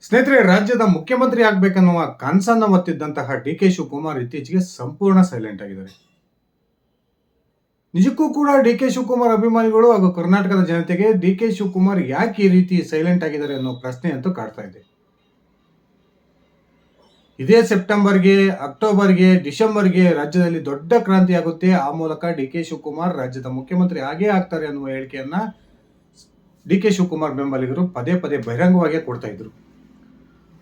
ಸ್ನೇಹಿತರೆ, ರಾಜ್ಯದ ಮುಖ್ಯಮಂತ್ರಿ ಆಗ್ಬೇಕನ್ನುವ ಕನಸನ್ನ ಹೊತ್ತಿದ್ದಂತಹ ಡಿ ಕೆ ಶಿವಕುಮಾರ್ ಇತ್ತೀಚೆಗೆ ಸಂಪೂರ್ಣ ಸೈಲೆಂಟ್ ಆಗಿದ್ದಾರೆ. ನಿಜಕ್ಕೂ ಕೂಡ ಡಿ ಕೆ ಶಿವಕುಮಾರ್ ಅಭಿಮಾನಿಗಳು ಹಾಗೂ ಕರ್ನಾಟಕದ ಜನತೆಗೆ ಡಿ ಕೆ ಶಿವಕುಮಾರ್ ಯಾಕೆ ಈ ರೀತಿ ಸೈಲೆಂಟ್ ಆಗಿದ್ದಾರೆ ಅನ್ನೋ ಪ್ರಶ್ನೆ ಅಂತೂ ಕಾಡ್ತಾ ಇದೆ. ಇದೇ ಸೆಪ್ಟೆಂಬರ್ಗೆ, ಅಕ್ಟೋಬರ್ಗೆ, ಡಿಸೆಂಬರ್ಗೆ ರಾಜ್ಯದಲ್ಲಿ ದೊಡ್ಡ ಕ್ರಾಂತಿ ಆಗುತ್ತೆ. ಆ ಮೂಲಕ ಡಿ ಕೆ ಶಿವಕುಮಾರ್ ರಾಜ್ಯದ ಮುಖ್ಯಮಂತ್ರಿ ಆಗೇ ಆಗ್ತಾರೆ ಅನ್ನುವ ಹೇಳಿಕೆಯನ್ನ ಡಿ ಕೆ ಶಿವಕುಮಾರ್ ಬೆಂಬಲಿಗರು ಪದೇ ಪದೇ ಬಹಿರಂಗವಾಗಿ ಕೊಡ್ತಾ ಇದ್ರು.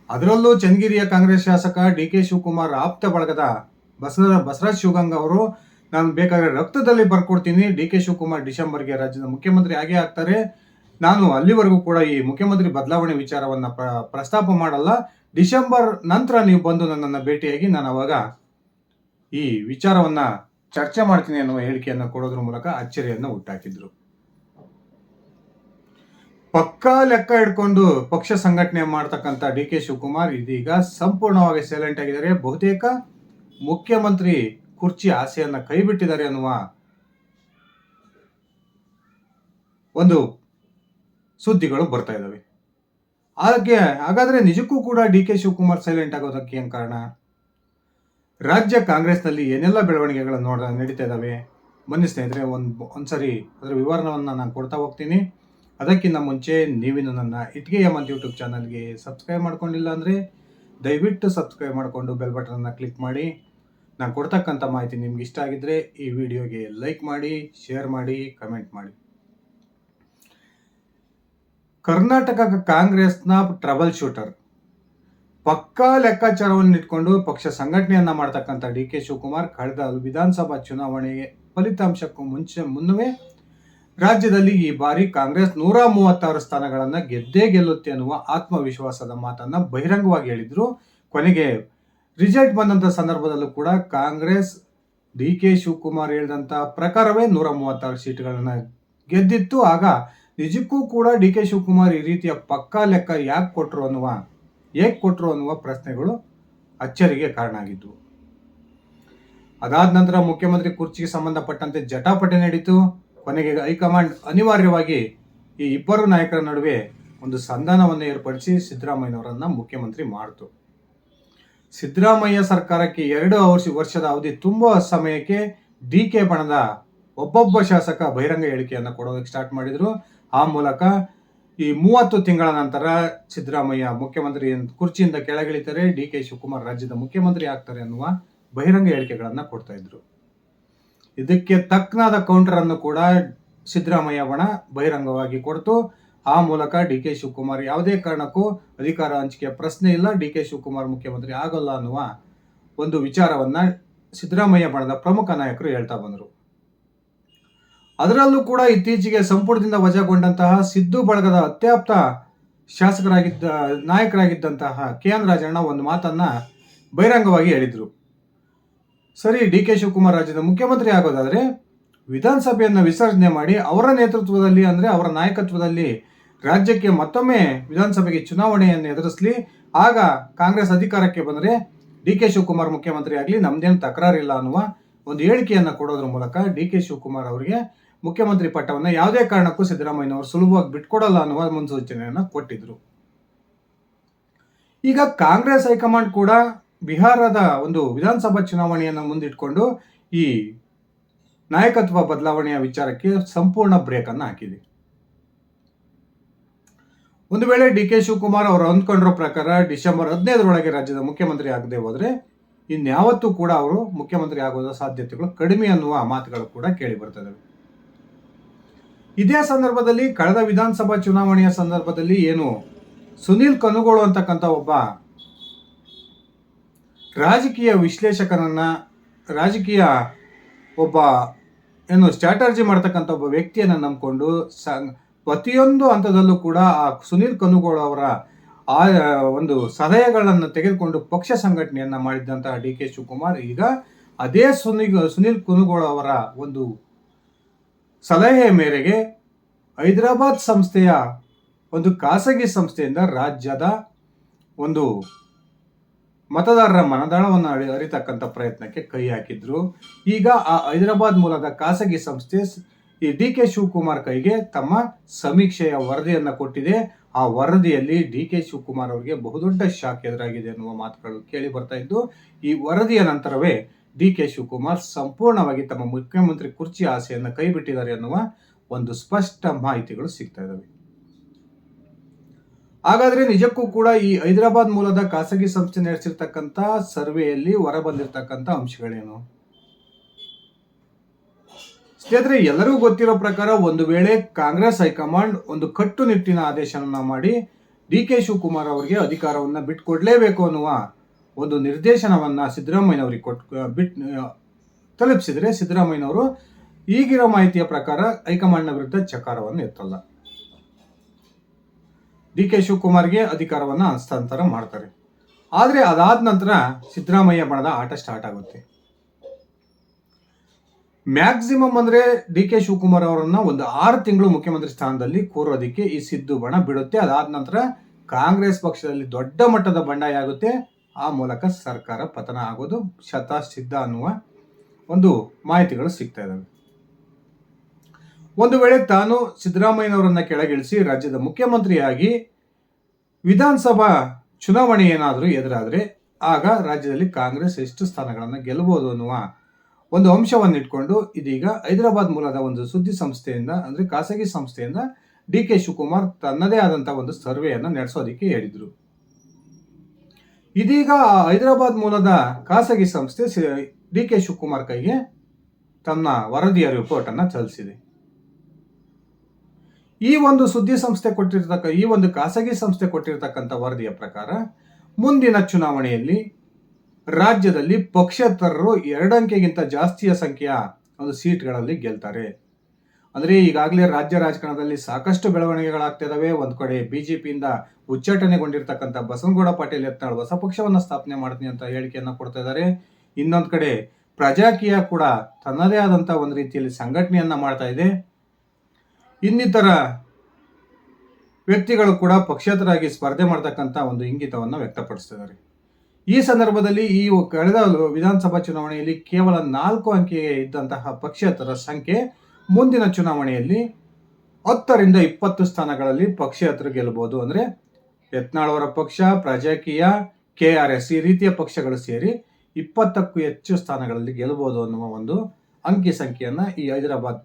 ಅದರಲ್ಲೂ ಚನ್ನಗಿರಿಯ ಕಾಂಗ್ರೆಸ್ ಶಾಸಕ ಡಿ ಕೆ ಶಿವಕುಮಾರ್ ಆಪ್ತ ಬಳಗದ ಬಸವರಾಜ್ ಶಿವಗಂಗಾ ಅವರು, ನಾನು ಬೇಕಾದ್ರೆ ರಕ್ತದಲ್ಲಿ ಬರ್ಕೊಡ್ತೀನಿ, ಡಿ ಕೆ ಶಿವಕುಮಾರ್ ಡಿಸೆಂಬರ್ಗೆ ರಾಜ್ಯದ ಮುಖ್ಯಮಂತ್ರಿ ಆಗೇ ಆಗ್ತಾರೆ, ನಾನು ಅಲ್ಲಿವರೆಗೂ ಕೂಡ ಈ ಮುಖ್ಯಮಂತ್ರಿ ಬದಲಾವಣೆ ವಿಚಾರವನ್ನ ಪ್ರಸ್ತಾಪ ಮಾಡಲ್ಲ, ಡಿಸೆಂಬರ್ ನಂತರ ನೀವು ಬಂದು ನನ್ನನ್ನು ಭೇಟಿಯಾಗಿ ನಾನು ಅವಾಗ ಈ ವಿಚಾರವನ್ನ ಚರ್ಚೆ ಮಾಡ್ತೀನಿ ಅನ್ನುವ ಹೇಳಿಕೆಯನ್ನು ಕೊಡೋದ್ರ ಮೂಲಕ ಅಚ್ಚರಿಯನ್ನು ಹುಟ್ಟಾಕಿದ್ರು. ಪಕ್ಕಾ ಲೆಕ್ಕ ಹಿಡ್ಕೊಂಡು ಪಕ್ಷ ಸಂಘಟನೆ ಮಾಡ್ತಕ್ಕಂಥ ಡಿ ಕೆ ಶಿವಕುಮಾರ್ ಇದೀಗ ಸಂಪೂರ್ಣವಾಗಿ ಸೈಲೆಂಟ್ ಆಗಿದ್ದಾರೆ. ಬಹುತೇಕ ಮುಖ್ಯಮಂತ್ರಿ ಕುರ್ಚಿ ಆಸೆಯನ್ನ ಕೈಬಿಟ್ಟಿದ್ದಾರೆ ಅನ್ನುವ ಒಂದು ಸುದ್ದಿಗಳು ಬರ್ತಾ ಇದ್ದಾವೆ. ಹಾಗಾದ್ರೆ ನಿಜಕ್ಕೂ ಕೂಡ ಡಿ ಕೆ ಶಿವಕುಮಾರ್ ಸೈಲೆಂಟ್ ಆಗೋದಕ್ಕೆ ಏನ್ ಕಾರಣ? ರಾಜ್ಯ ಕಾಂಗ್ರೆಸ್ನಲ್ಲಿ ಏನೆಲ್ಲ ಬೆಳವಣಿಗೆಗಳು ನಡೀತಾ ಇದ್ದಾವೆ ಬನ್ನಿ ಸ್ನೇಹಿತರೆ, ಒಂದ್ಸರಿ ಅದರ ವಿವರಣವನ್ನು ನಾನು ಕೊಡ್ತಾ ಹೋಗ್ತೀನಿ. ಅದಕ್ಕಿಂತ ಮುಂಚೆ ನೀವಿನ್ನು ನನ್ನ ಇಟ್ಗೆ ಯಮಂತ್ ಯೂಟ್ಯೂಬ್ ಚಾನಲ್ಗೆ ಸಬ್ಸ್ಕ್ರೈಬ್ ಮಾಡ್ಕೊಂಡಿಲ್ಲ ಅಂದರೆ ದಯವಿಟ್ಟು ಸಬ್ಸ್ಕ್ರೈಬ್ ಮಾಡಿಕೊಂಡು ಬೆಲ್ ಬಟನ್ನ ಕ್ಲಿಕ್ ಮಾಡಿ. ನಾನು ಕೊಡ್ತಕ್ಕಂಥ ಮಾಹಿತಿ ನಿಮ್ಗೆ ಇಷ್ಟ ಆಗಿದ್ರೆ ಈ ವಿಡಿಯೋಗೆ ಲೈಕ್ ಮಾಡಿ, ಶೇರ್ ಮಾಡಿ, ಕಮೆಂಟ್ ಮಾಡಿ. ಕರ್ನಾಟಕ ಕಾಂಗ್ರೆಸ್ನ ಟ್ರಬಲ್ ಶೂಟರ್, ಪಕ್ಕಾ ಲೆಕ್ಕಾಚಾರವನ್ನು ಇಟ್ಕೊಂಡು ಪಕ್ಷ ಸಂಘಟನೆಯನ್ನ ಮಾಡ್ತಕ್ಕಂಥ ಡಿ ಕೆ ಶಿವಕುಮಾರ್ ಕಳೆದ ವಿಧಾನಸಭಾ ಚುನಾವಣೆಗೆ ಫಲಿತಾಂಶಕ್ಕೂ ಮುನ್ನವೇ ರಾಜ್ಯದಲ್ಲಿ ಈ ಬಾರಿ ಕಾಂಗ್ರೆಸ್ 136 ಸ್ಥಾನಗಳನ್ನು ಗೆದ್ದೇ ಗೆಲ್ಲುತ್ತೆ ಅನ್ನುವ ಆತ್ಮವಿಶ್ವಾಸದ ಮಾತನ್ನ ಬಹಿರಂಗವಾಗಿ ಹೇಳಿದ್ರು. ಕೊನೆಗೆ ರಿಸಲ್ಟ್ ಬಂದಂತ ಸಂದರ್ಭದಲ್ಲೂ ಕೂಡ ಕಾಂಗ್ರೆಸ್ ಡಿ ಕೆ ಶಿವಕುಮಾರ್ ಹೇಳಿದಂತ ಪ್ರಕಾರವೇ 136 ಸೀಟ್ಗಳನ್ನ ಗೆದ್ದಿತ್ತು. ಆಗ ನಿಜಕ್ಕೂ ಕೂಡ ಡಿ ಕೆ ಶಿವಕುಮಾರ್ ಈ ರೀತಿಯ ಪಕ್ಕಾ ಲೆಕ್ಕ ಯಾಕೆ ಕೊಟ್ರು ಅನ್ನುವ ಪ್ರಶ್ನೆಗಳು ಅಚ್ಚರಿಗೆ ಕಾರಣ ಆಗಿದ್ವು. ಅದಾದ ನಂತರ ಮುಖ್ಯಮಂತ್ರಿ ಕುರ್ಚಿಗೆ ಸಂಬಂಧಪಟ್ಟಂತೆ ಜಟಾಪಟಿ ನಡೀತು. ಕೊನೆಗೆ ಹೈಕಮಾಂಡ್ ಅನಿವಾರ್ಯವಾಗಿ ಈ ಇಬ್ಬರು ನಾಯಕರ ನಡುವೆ ಒಂದು ಸಂಧಾನವನ್ನು ಏರ್ಪಡಿಸಿ ಸಿದ್ದರಾಮಯ್ಯನವರನ್ನ ಮುಖ್ಯಮಂತ್ರಿ ಮಾಡಿತು. ಸಿದ್ದರಾಮಯ್ಯ ಸರ್ಕಾರಕ್ಕೆ 2 ವರ್ಷದ ಅವಧಿ ತುಂಬುವ ಸಮಯಕ್ಕೆ ಡಿ ಕೆ ಬಣದ ಒಬ್ಬೊಬ್ಬ ಶಾಸಕ ಬಹಿರಂಗ ಹೇಳಿಕೆಯನ್ನು ಕೊಡೋದಕ್ಕೆ ಸ್ಟಾರ್ಟ್ ಮಾಡಿದ್ರು. ಆ ಮೂಲಕ ಈ 30 ತಿಂಗಳ ನಂತರ ಸಿದ್ದರಾಮಯ್ಯ ಮುಖ್ಯಮಂತ್ರಿ ಕುರ್ಚಿಯಿಂದ ಕೆಳಗಿಳಿತಾರೆ, ಡಿ ಕೆ ಶಿವಕುಮಾರ್ ರಾಜ್ಯದ ಮುಖ್ಯಮಂತ್ರಿ ಆಗ್ತಾರೆ ಅನ್ನುವ ಬಹಿರಂಗ ಹೇಳಿಕೆಗಳನ್ನ ಕೊಡ್ತಾ ಇದ್ರು. ಇದಕ್ಕೆ ತಕ್ಕನಾದ ಕೌಂಟರ್ ಅನ್ನು ಕೂಡ ಸಿದ್ದರಾಮಯ್ಯ ಬಣ ಬಹಿರಂಗವಾಗಿ ಕೊಡ್ತು. ಆ ಮೂಲಕ ಡಿ ಕೆ ಶಿವಕುಮಾರ್ ಯಾವುದೇ ಕಾರಣಕ್ಕೂ ಅಧಿಕಾರ ಹಂಚಿಕೆಯ ಪ್ರಶ್ನೆ ಇಲ್ಲ, ಡಿ ಕೆ ಶಿವಕುಮಾರ್ ಮುಖ್ಯಮಂತ್ರಿ ಆಗೋಲ್ಲ ಅನ್ನುವ ಒಂದು ವಿಚಾರವನ್ನ ಸಿದ್ದರಾಮಯ್ಯ ಬಣದ ಪ್ರಮುಖ ನಾಯಕರು ಹೇಳ್ತಾ ಬಂದರು. ಅದರಲ್ಲೂ ಕೂಡ ಇತ್ತೀಚೆಗೆ ಸಂಪುಟದಿಂದ ವಜಾಗೊಂಡಂತಹ ಸಿದ್ದು ಬಳಗದ ಅತ್ಯಾಪ್ತ ನಾಯಕರಾಗಿದ್ದಂತಹ ಕೆ ಎನ್ ರಾಜಣ್ಣ ಒಂದು ಮಾತನ್ನ ಬಹಿರಂಗವಾಗಿ ಹೇಳಿದ್ರು. ಸರಿ, ಡಿ ಕೆ ಶಿವಕುಮಾರ್ ರಾಜ್ಯದ ಮುಖ್ಯಮಂತ್ರಿ ಆಗೋದಾದ್ರೆ ವಿಧಾನಸಭೆಯನ್ನು ವಿಸರ್ಜನೆ ಮಾಡಿ ಅವರ ನೇತೃತ್ವದಲ್ಲಿ, ಅಂದ್ರೆ ಅವರ ನಾಯಕತ್ವದಲ್ಲಿ ರಾಜ್ಯಕ್ಕೆ ಮತ್ತೊಮ್ಮೆ ವಿಧಾನಸಭೆಗೆ ಚುನಾವಣೆಯನ್ನು ಎದುರಿಸಲಿ, ಆಗ ಕಾಂಗ್ರೆಸ್ ಅಧಿಕಾರಕ್ಕೆ ಬಂದರೆ ಡಿ ಕೆ ಶಿವಕುಮಾರ್ ಮುಖ್ಯಮಂತ್ರಿ ಆಗಲಿ, ನಮ್ದೇನು ತಕರಾರಿಲ್ಲ ಅನ್ನುವ ಒಂದು ಹೇಳಿಕೆಯನ್ನು ಕೊಡೋದ್ರ ಮೂಲಕ ಡಿ ಕೆ ಶಿವಕುಮಾರ್ ಅವರಿಗೆ ಮುಖ್ಯಮಂತ್ರಿ ಪಟ್ಟವನ್ನು ಯಾವುದೇ ಕಾರಣಕ್ಕೂ ಸಿದ್ದರಾಮಯ್ಯನವರು ಸುಲಭವಾಗಿ ಬಿಟ್ಕೊಡಲ್ಲ ಅನ್ನುವ ಮುನ್ಸೂಚನೆಯನ್ನು ಕೊಟ್ಟಿದ್ರು. ಈಗ ಕಾಂಗ್ರೆಸ್ ಹೈಕಮಾಂಡ್ ಕೂಡ ಬಿಹಾರದ ಒಂದು ವಿಧಾನಸಭಾ ಚುನಾವಣೆಯನ್ನು ಮುಂದಿಟ್ಕೊಂಡು ಈ ನಾಯಕತ್ವ ಬದಲಾವಣೆಯ ವಿಚಾರಕ್ಕೆ ಸಂಪೂರ್ಣ ಬ್ರೇಕ್ ಅನ್ನು ಹಾಕಿದೆ. ಒಂದು ವೇಳೆ ಡಿ ಕೆ ಶಿವಕುಮಾರ್ ಅವರು ಅಂದ್ಕೊಂಡಿರೋ ಪ್ರಕಾರ ಡಿಸೆಂಬರ್ 15ರೊಳಗೆ ರಾಜ್ಯದ ಮುಖ್ಯಮಂತ್ರಿ ಆಗದೆ ಹೋದ್ರೆ ಇನ್ಯಾವತ್ತೂ ಕೂಡ ಅವರು ಮುಖ್ಯಮಂತ್ರಿ ಆಗೋದ ಸಾಧ್ಯತೆಗಳು ಕಡಿಮೆ ಅನ್ನುವ ಮಾತುಗಳು ಕೂಡ ಕೇಳಿ ಬರ್ತದೆ. ಇದೇ ಸಂದರ್ಭದಲ್ಲಿ ಕಳೆದ ವಿಧಾನಸಭಾ ಚುನಾವಣೆಯ ಸಂದರ್ಭದಲ್ಲಿ ಏನು ಸುನೀಲ್ ಕನುಗೋಳು ಅಂತಕ್ಕಂಥ ಒಬ್ಬ ರಾಜಕೀಯ ವಿಶ್ಲೇಷಕನನ್ನ, ರಾಜಕೀಯ ಒಬ್ಬ ಏನು ಸ್ಟ್ರಾಟರ್ಜಿ ಮಾಡ್ತಕ್ಕಂಥ ಒಬ್ಬ ವ್ಯಕ್ತಿಯನ್ನು ನಂಬಿಕೊಂಡು ಪ್ರತಿಯೊಂದು ಹಂತದಲ್ಲೂ ಕೂಡ ಆ ಸುನೀಲ್ ಕನುಗೋಳು ಅವರ ಆ ಒಂದು ಸಲಹೆಗಳನ್ನು ತೆಗೆದುಕೊಂಡು ಪಕ್ಷ ಸಂಘಟನೆಯನ್ನ ಮಾಡಿದ್ದಂತಹ ಡಿ ಕೆ ಶಿವಕುಮಾರ್ ಈಗ ಅದೇ ಸುನೀಲ್ ಕನುಗೋಳು ಅವರ ಒಂದು ಸಲಹೆ ಮೇರೆಗೆ ಹೈದರಾಬಾದ್ ಸಂಸ್ಥೆಯ ಒಂದು ಖಾಸಗಿ ಸಂಸ್ಥೆಯಿಂದ ರಾಜ್ಯದ ಒಂದು ಮತದಾರರ ಮನದಾಳವನ್ನು ಅರಿತಕ್ಕಂಥ ಪ್ರಯತ್ನಕ್ಕೆ ಕೈ ಹಾಕಿದ್ರು. ಈಗ ಆ ಹೈದರಾಬಾದ್ ಮೂಲದ ಖಾಸಗಿ ಸಂಸ್ಥೆ ಈ ಡಿ ಕೆ ಶಿವಕುಮಾರ್ ಕೈಗೆ ತಮ್ಮ ಸಮೀಕ್ಷೆಯ ವರದಿಯನ್ನು ಕೊಟ್ಟಿದೆ. ಆ ವರದಿಯಲ್ಲಿ ಡಿ ಕೆ ಶಿವಕುಮಾರ್ ಅವರಿಗೆ ಬಹುದೊಡ್ಡ ಶಾಕ್ ಎದುರಾಗಿದೆ ಅನ್ನುವ ಮಾತುಗಳು ಕೇಳಿ ಬರ್ತಾ ಇದ್ದು, ಈ ವರದಿಯ ನಂತರವೇ ಡಿ ಕೆ ಶಿವಕುಮಾರ್ ಸಂಪೂರ್ಣವಾಗಿ ತಮ್ಮ ಮುಖ್ಯಮಂತ್ರಿ ಕುರ್ಚಿ ಆಸೆಯನ್ನು ಕೈಬಿಟ್ಟಿದ್ದಾರೆ ಅನ್ನುವ ಒಂದು ಸ್ಪಷ್ಟ ಮಾಹಿತಿಗಳು ಸಿಗ್ತಾ ಇದ್ದಾವೆ. ಹಾಗಾದ್ರೆ ನಿಜಕ್ಕೂ ಕೂಡ ಈ ಹೈದರಾಬಾದ್ ಮೂಲದ ಖಾಸಗಿ ಸಂಸ್ಥೆ ನಡೆಸಿರ್ತಕ್ಕಂಥ ಸರ್ವೆಯಲ್ಲಿ ಹೊರಬಂದಿರತಕ್ಕಂಥ ಅಂಶಗಳೇನು? ಸ್ನೇಹಿತರೆ, ಎಲ್ಲರಿಗೂ ಗೊತ್ತಿರೋ ಪ್ರಕಾರ ಒಂದು ವೇಳೆ ಕಾಂಗ್ರೆಸ್ ಹೈಕಮಾಂಡ್ ಒಂದು ಕಟ್ಟುನಿಟ್ಟಿನ ಆದೇಶವನ್ನ ಮಾಡಿ ಡಿ ಕೆ ಶಿವಕುಮಾರ್ ಅವರಿಗೆ ಅಧಿಕಾರವನ್ನ ಬಿಟ್ಟುಕೊಡ್ಲೇಬೇಕು ಅನ್ನುವ ಒಂದು ನಿರ್ದೇಶನವನ್ನ ಸಿದ್ದರಾಮಯ್ಯನವರಿಗೆ ತಲುಪಿಸಿದ್ರೆ, ಸಿದ್ದರಾಮಯ್ಯನವರು ಈಗಿರೋ ಮಾಹಿತಿಯ ಪ್ರಕಾರ ಹೈಕಮಾಂಡ್ನ ವಿರುದ್ಧ ಚಕಾರವನ್ನು ಎತ್ತಲ್ಲ, ಡಿ ಕೆ ಶಿವಕುಮಾರ್ಗೆ ಅಧಿಕಾರವನ್ನ ಹಸ್ತಾಂತರ ಮಾಡ್ತಾರೆ. ಆದ್ರೆ ಅದಾದ ನಂತರ ಸಿದ್ದರಾಮಯ್ಯ ಬಣದ ಆಟ ಸ್ಟಾರ್ಟ್ ಆಗುತ್ತೆ. ಮ್ಯಾಕ್ಸಿಮಮ್ ಅಂದ್ರೆ ಡಿ ಕೆ ಶಿವಕುಮಾರ್ ಅವರನ್ನ ಒಂದು 6 ತಿಂಗಳು ಮುಖ್ಯಮಂತ್ರಿ ಸ್ಥಾನದಲ್ಲಿ ಕೂರೋದಿಕ್ಕೆ ಈ ಸಿದ್ದು ಬಣ ಬಿಡುತ್ತೆ. ಅದಾದ ನಂತರ ಕಾಂಗ್ರೆಸ್ ಪಕ್ಷದಲ್ಲಿ ದೊಡ್ಡ ಮಟ್ಟದ ಬಂಡಾಯ ಆಗುತ್ತೆ. ಆ ಮೂಲಕ ಸರ್ಕಾರ ಪತನ ಆಗೋದು ಶತಸಿದ್ಧ ಅನ್ನುವ ಒಂದು ಮಾಹಿತಿಗಳು ಸಿಗ್ತಾ ಇದ್ದಾವೆ. ಒಂದು ವೇಳೆ ತಾನು ಸಿದ್ದರಾಮಯ್ಯನವರನ್ನ ಕೆಳಗಿಳಿಸಿ ರಾಜ್ಯದ ಮುಖ್ಯಮಂತ್ರಿಯಾಗಿ ವಿಧಾನಸಭಾ ಚುನಾವಣೆ ಏನಾದರೂ ಎದುರಾದರೆ ಆಗ ರಾಜ್ಯದಲ್ಲಿ ಕಾಂಗ್ರೆಸ್ ಎಷ್ಟು ಸ್ಥಾನಗಳನ್ನು ಗೆಲ್ಲಬಹುದು ಅನ್ನುವ ಒಂದು ಅಂಶವನ್ನು ಇಟ್ಕೊಂಡು ಇದೀಗ ಹೈದರಾಬಾದ್ ಮೂಲದ ಒಂದು ಸುದ್ದಿ ಸಂಸ್ಥೆಯಿಂದ, ಅಂದ್ರೆ ಖಾಸಗಿ ಸಂಸ್ಥೆಯಿಂದ ಡಿ ಕೆ ಶಿವಕುಮಾರ್ ತನ್ನದೇ ಆದಂತಹ ಒಂದು ಸರ್ವೆಯನ್ನು ನಡೆಸೋದಕ್ಕೆ ಹೇಳಿದ್ರು. ಇದೀಗ ಹೈದರಾಬಾದ್ ಮೂಲದ ಖಾಸಗಿ ಸಂಸ್ಥೆ ಡಿ ಕೆ ಶಿವಕುಮಾರ್ ಕೈಗೆ ತನ್ನ ವರದಿಯ ರಿಪೋರ್ಟ್ ಅನ್ನ ಸಲ್ಲಿಸಿದೆ. ಈ ಒಂದು ಸುದ್ದಿ ಸಂಸ್ಥೆ ಈ ಒಂದು ಖಾಸಗಿ ಸಂಸ್ಥೆ ಕೊಟ್ಟಿರತಕ್ಕಂಥ ವರದಿಯ ಪ್ರಕಾರ ಮುಂದಿನ ಚುನಾವಣೆಯಲ್ಲಿ ರಾಜ್ಯದಲ್ಲಿ ಪಕ್ಷೇತರರು 2 ಅಂಕೆಗಿಂತ ಜಾಸ್ತಿಯ ಸಂಖ್ಯೆಯ ಒಂದು ಸೀಟ್ಗಳಲ್ಲಿ ಗೆಲ್ತಾರೆ. ಅಂದ್ರೆ ಈಗಾಗಲೇ ರಾಜ್ಯ ರಾಜಕಾರಣದಲ್ಲಿ ಸಾಕಷ್ಟು ಬೆಳವಣಿಗೆಗಳಾಗ್ತಿದಾವೆ. ಒಂದ್ ಕಡೆ ಬಿಜೆಪಿಯಿಂದ ಉಚ್ಚಾಟನೆಗೊಂಡಿರ್ತಕ್ಕಂಥ ಬಸವನಗೌಡ ಪಾಟೀಲ್ ಯತ್ನಾಳ್ ಹೊಸ ಪಕ್ಷವನ್ನ ಸ್ಥಾಪನೆ ಮಾಡ್ತೀನಿ ಅಂತ ಹೇಳಿಕೆಯನ್ನ ಕೊಡ್ತಾ ಇದ್ದಾರೆ. ಇನ್ನೊಂದ್ ಕಡೆ ಪ್ರಜಾಕೀಯ ಕೂಡ ತನ್ನದೇ ಆದಂತ ಒಂದು ರೀತಿಯಲ್ಲಿ ಸಂಘಟನೆಯನ್ನ ಮಾಡ್ತಾ ಇದೆ. ಇನ್ನಿತರ ವ್ಯಕ್ತಿಗಳು ಕೂಡ ಪಕ್ಷೇತರಾಗಿ ಸ್ಪರ್ಧೆ ಮಾಡ್ತಕ್ಕಂಥ ಒಂದು ಇಂಗಿತವನ್ನು ವ್ಯಕ್ತಪಡಿಸ್ತಿದ್ದಾರೆ. ಈ ಸಂದರ್ಭದಲ್ಲಿ ಈ ಕಳೆದ ವಿಧಾನಸಭಾ ಚುನಾವಣೆಯಲ್ಲಿ ಕೇವಲ 4 ಅಂಕೆ ಇದ್ದಂತಹ ಪಕ್ಷೇತರ ಸಂಖ್ಯೆ ಮುಂದಿನ ಚುನಾವಣೆಯಲ್ಲಿ 10ರಿಂದ 20 ಸ್ಥಾನಗಳಲ್ಲಿ ಪಕ್ಷೇತರು ಗೆಲ್ಲಬಹುದು. ಅಂದ್ರೆ ಯತ್ನಾಳ್ ಅವರ ಪಕ್ಷ, ಪ್ರಜಾಕೀಯ, KRS ಈ ರೀತಿಯ ಪಕ್ಷಗಳು ಸೇರಿ 20ಕ್ಕೂ ಹೆಚ್ಚು ಸ್ಥಾನಗಳಲ್ಲಿ ಗೆಲ್ಲಬಹುದು ಅನ್ನುವ ಒಂದು ಅಂಕಿ ಸಂಖ್ಯೆಯನ್ನ ಈ ಹೈದರಾಬಾದ್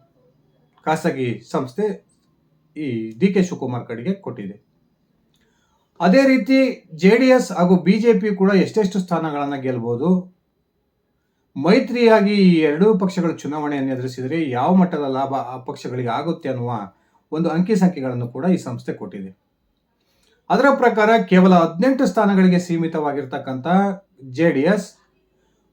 ಖಾಸಗಿ ಸಂಸ್ಥೆ ಈ ಡಿ ಕೆ ಶಿವಕುಮಾರ್ ಕಡೆಗೆ ಕೊಟ್ಟಿದೆ. ಅದೇ ರೀತಿ JDS ಹಾಗೂ ಬಿಜೆಪಿ ಕೂಡ ಎಷ್ಟೆಷ್ಟು ಸ್ಥಾನಗಳನ್ನು ಗೆಲ್ಲಬಹುದು, ಮೈತ್ರಿಯಾಗಿ ಈ 2 ಪಕ್ಷಗಳು ಚುನಾವಣೆಯನ್ನು ಎದುರಿಸಿದರೆ ಯಾವ ಮಟ್ಟದ ಲಾಭ ಆ ಪಕ್ಷಗಳಿಗೆ ಆಗುತ್ತೆ ಅನ್ನುವ ಒಂದು ಅಂಕಿ ಸಂಖ್ಯೆಗಳನ್ನು ಕೂಡ ಈ ಸಂಸ್ಥೆ ಕೊಟ್ಟಿದೆ. ಅದರ ಪ್ರಕಾರ ಕೇವಲ 18 ಸ್ಥಾನಗಳಿಗೆ ಸೀಮಿತವಾಗಿರ್ತಕ್ಕಂಥ JDS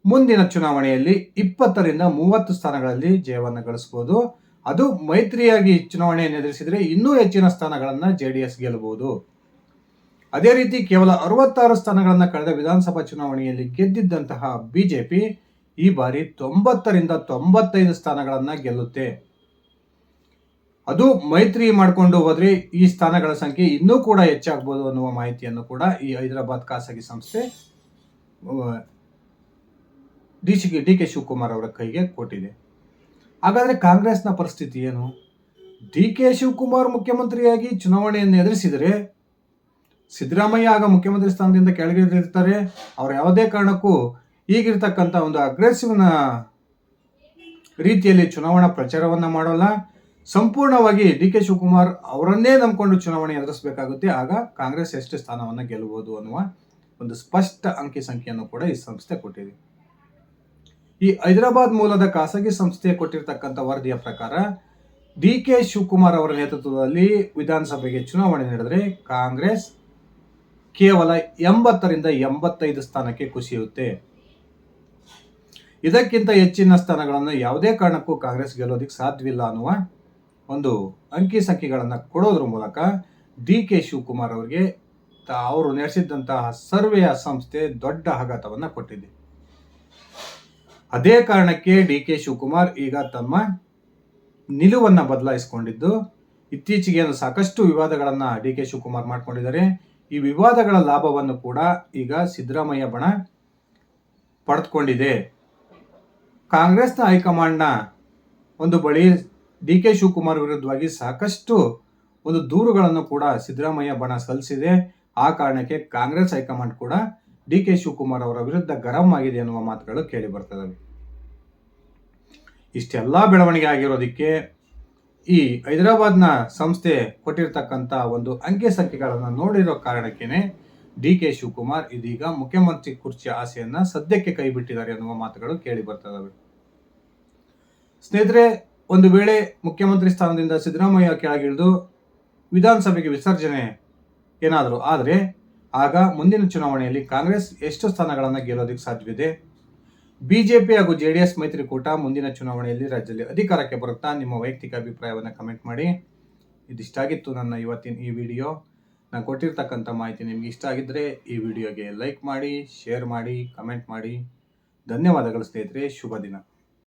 ಮುಂದಿನ ಚುನಾವಣೆಯಲ್ಲಿ 20ರಿಂದ 30 ಸ್ಥಾನಗಳಲ್ಲಿ ಜಯವನ್ನು ಗಳಿಸಬಹುದು. ಅದು ಮೈತ್ರಿಯಾಗಿ ಚುನಾವಣೆಯನ್ನು ಎದುರಿಸಿದರೆ ಇನ್ನೂ ಹೆಚ್ಚಿನ ಸ್ಥಾನಗಳನ್ನು JDS ಗೆಲ್ಲಬಹುದು. ಅದೇ ರೀತಿ ಕೇವಲ 66 ಸ್ಥಾನಗಳನ್ನು ಕಳೆದ ವಿಧಾನಸಭಾ ಚುನಾವಣೆಯಲ್ಲಿ ಗೆದ್ದಿದ್ದಂತಹ ಬಿಜೆಪಿ ಈ ಬಾರಿ 90ರಿಂದ 95 ಸ್ಥಾನಗಳನ್ನು ಗೆಲ್ಲುತ್ತೆ. ಅದು ಮೈತ್ರಿ ಮಾಡಿಕೊಂಡು ಹೋದ್ರೆ ಈ ಸ್ಥಾನಗಳ ಸಂಖ್ಯೆ ಇನ್ನೂ ಕೂಡ ಹೆಚ್ಚಾಗಬಹುದು ಅನ್ನುವ ಮಾಹಿತಿಯನ್ನು ಕೂಡ ಈ ಹೈದರಾಬಾದ್ ಖಾಸಗಿ ಸಂಸ್ಥೆ ಡಿ ಕೆ ಶಿವಕುಮಾರ್ ಅವರ ಕೈಗೆ ಕೊಟ್ಟಿದೆ. ಹಾಗಾದ್ರೆ ಕಾಂಗ್ರೆಸ್ನ ಪರಿಸ್ಥಿತಿ ಏನು? ಡಿ ಕೆ ಶಿವಕುಮಾರ್ ಮುಖ್ಯಮಂತ್ರಿಯಾಗಿ ಚುನಾವಣೆಯನ್ನು ಎದುರಿಸಿದರೆ ಸಿದ್ದರಾಮಯ್ಯ ಆಗ ಮುಖ್ಯಮಂತ್ರಿ ಸ್ಥಾನದಿಂದ ಕೆಳಗಿಳಿದಿರ್ತಾರೆ. ಅವ್ರು ಯಾವುದೇ ಕಾರಣಕ್ಕೂ ಈಗಿರ್ತಕ್ಕಂಥ ಒಂದು ಅಗ್ರೆಸಿವ್ನ ರೀತಿಯಲ್ಲಿ ಚುನಾವಣಾ ಪ್ರಚಾರವನ್ನ ಮಾಡೋಲ್ಲ. ಸಂಪೂರ್ಣವಾಗಿ ಡಿ ಕೆ ಶಿವಕುಮಾರ್ ಅವರನ್ನೇ ನಂಬಿಕೊಂಡು ಚುನಾವಣೆ ಎದುರಿಸಬೇಕಾಗುತ್ತೆ. ಆಗ ಕಾಂಗ್ರೆಸ್ ಎಷ್ಟು ಸ್ಥಾನವನ್ನು ಗೆಲ್ಲಬಹುದು ಅನ್ನುವ ಒಂದು ಸ್ಪಷ್ಟ ಅಂಕಿ ಸಂಖ್ಯೆಯನ್ನು ಕೂಡ ಈ ಸಂಸ್ಥೆ ಕೊಟ್ಟಿದೆ. ಈ ಹೈದರಾಬಾದ್ ಮೂಲದ ಖಾಸಗಿ ಸಂಸ್ಥೆ ಕೊಟ್ಟಿರ್ತಕ್ಕಂಥ ವರದಿಯ ಪ್ರಕಾರ ಡಿ ಕೆ ಶಿವಕುಮಾರ್ ಅವರ ನೇತೃತ್ವದಲ್ಲಿ ವಿಧಾನಸಭೆಗೆ ಚುನಾವಣೆ ನಡೆದರೆ ಕಾಂಗ್ರೆಸ್ ಕೇವಲ 80ರಿಂದ 85 ಸ್ಥಾನಕ್ಕೆ ಕುಸಿಯುತ್ತೆ. ಇದಕ್ಕಿಂತ ಹೆಚ್ಚಿನ ಸ್ಥಾನಗಳನ್ನು ಯಾವುದೇ ಕಾರಣಕ್ಕೂ ಕಾಂಗ್ರೆಸ್ ಗೆಲ್ಲೋದಿಕ್ಕೆ ಸಾಧ್ಯವಿಲ್ಲ ಅನ್ನುವ ಒಂದು ಅಂಕಿ ಸಂಖ್ಯೆಗಳನ್ನು ಕೊಡೋದ್ರ ಮೂಲಕ ಡಿ ಕೆ ಶಿವಕುಮಾರ್ ಅವರಿಗೆ ಅವರು ನಡೆಸಿದಂತಹ ಸರ್ವೆಯ ಸಂಸ್ಥೆ ದೊಡ್ಡ ಆಘಾತವನ್ನು ಕೊಟ್ಟಿದೆ. ಅದೇ ಕಾರಣಕ್ಕೆ ಡಿ ಕೆ ಶಿವಕುಮಾರ್ ಈಗ ತಮ್ಮ ನಿಲುವನ್ನು ಬದಲಾಯಿಸಿಕೊಂಡಿದ್ದು, ಇತ್ತೀಚೆಗೆ ಸಾಕಷ್ಟು ವಿವಾದಗಳನ್ನು ಡಿ ಕೆ ಶಿವಕುಮಾರ್ ಮಾಡ್ಕೊಂಡಿದ್ದಾರೆ. ಈ ವಿವಾದಗಳ ಲಾಭವನ್ನು ಕೂಡ ಈಗ ಸಿದ್ದರಾಮಯ್ಯ ಬಣ ಪಡೆದುಕೊಂಡಿದೆ. ಕಾಂಗ್ರೆಸ್ನ ಹೈಕಮಾಂಡ್ನ ಒಂದು ಬಳಿ ಡಿ ಕೆ ಶಿವಕುಮಾರ್ ವಿರುದ್ಧವಾಗಿ ಸಾಕಷ್ಟು ಒಂದು ದೂರುಗಳನ್ನು ಕೂಡ ಸಿದ್ದರಾಮಯ್ಯ ಬಣ ಸಲ್ಲಿಸಿದೆ. ಆ ಕಾರಣಕ್ಕೆ ಕಾಂಗ್ರೆಸ್ ಹೈಕಮಾಂಡ್ ಕೂಡ ಡಿ ಕೆ ಶಿವಕುಮಾರ್ ಅವರ ವಿರುದ್ಧ ಗರಂ ಆಗಿದೆ ಎನ್ನುವ ಮಾತುಗಳು ಕೇಳಿ ಬರ್ತದೆ. ಇಷ್ಟೆಲ್ಲ ಬೆಳವಣಿಗೆ ಆಗಿರೋದಕ್ಕೆ ಈ ಹೈದರಾಬಾದ್ನ ಸಂಸ್ಥೆ ಕೊಟ್ಟಿರ್ತಕ್ಕಂಥ ಒಂದು ಅಂಕೆ ಸಂಖ್ಯೆಗಳನ್ನು ನೋಡಿರೋ ಕಾರಣಕ್ಕೇನೆ ಡಿ ಕೆ ಶಿವಕುಮಾರ್ ಇದೀಗ ಮುಖ್ಯಮಂತ್ರಿ ಕುರ್ಚಿಯ ಆಸೆಯನ್ನ ಸದ್ಯಕ್ಕೆ ಕೈ ಬಿಟ್ಟಿದ್ದಾರೆ ಎನ್ನುವ ಮಾತುಗಳು ಕೇಳಿ ಬರ್ತದವೆ. ಸ್ನೇಹಿತರೆ, ಒಂದು ವೇಳೆ ಮುಖ್ಯಮಂತ್ರಿ ಸ್ಥಾನದಿಂದ ಸಿದ್ದರಾಮಯ್ಯ ಕೆಳಗಿಳಿದು ವಿಧಾನಸಭೆಗೆ ವಿಸರ್ಜನೆ ಏನಾದರೂ ಆದರೆ ಆಗ ಮುಂದಿನ ಚುನಾವಣೆಯಲ್ಲಿ ಕಾಂಗ್ರೆಸ್ ಎಷ್ಟು ಸ್ಥಾನಗಳನ್ನು ಗೆಲ್ಲೋದಕ್ಕೆ ಸಾಧ್ಯವಿದೆ? ಬಿಜೆಪಿ ಹಾಗೂ ಜೆಡಿಎಸ್ ಮೈತ್ರಿಕೂಟ ಮುಂದಿನ ಚುನಾವಣೆಯಲ್ಲಿ ರಾಜ್ಯದಲ್ಲಿ ಅಧಿಕಾರಕ್ಕೆ ಬರುತ್ತಾ? ನಿಮ್ಮ ವೈಯಕ್ತಿಕ ಅಭಿಪ್ರಾಯವನ್ನು ಕಮೆಂಟ್ ಮಾಡಿ. ಇದಿಷ್ಟಾಗಿತ್ತು ನನ್ನ ಇವತ್ತಿನ ಈ ವಿಡಿಯೋ. ನಾನು ಕೊಟ್ಟಿರ್ತಕ್ಕಂಥ ಮಾಹಿತಿ ನಿಮಗೆ ಇಷ್ಟ ಆಗಿದ್ದರೆ ಈ ವಿಡಿಯೋಗೆ ಲೈಕ್ ಮಾಡಿ, ಶೇರ್ ಮಾಡಿ, ಕಮೆಂಟ್ ಮಾಡಿ. ಧನ್ಯವಾದಗಳು ಸ್ನೇಹಿತರೆ. ಶುಭ ದಿನ.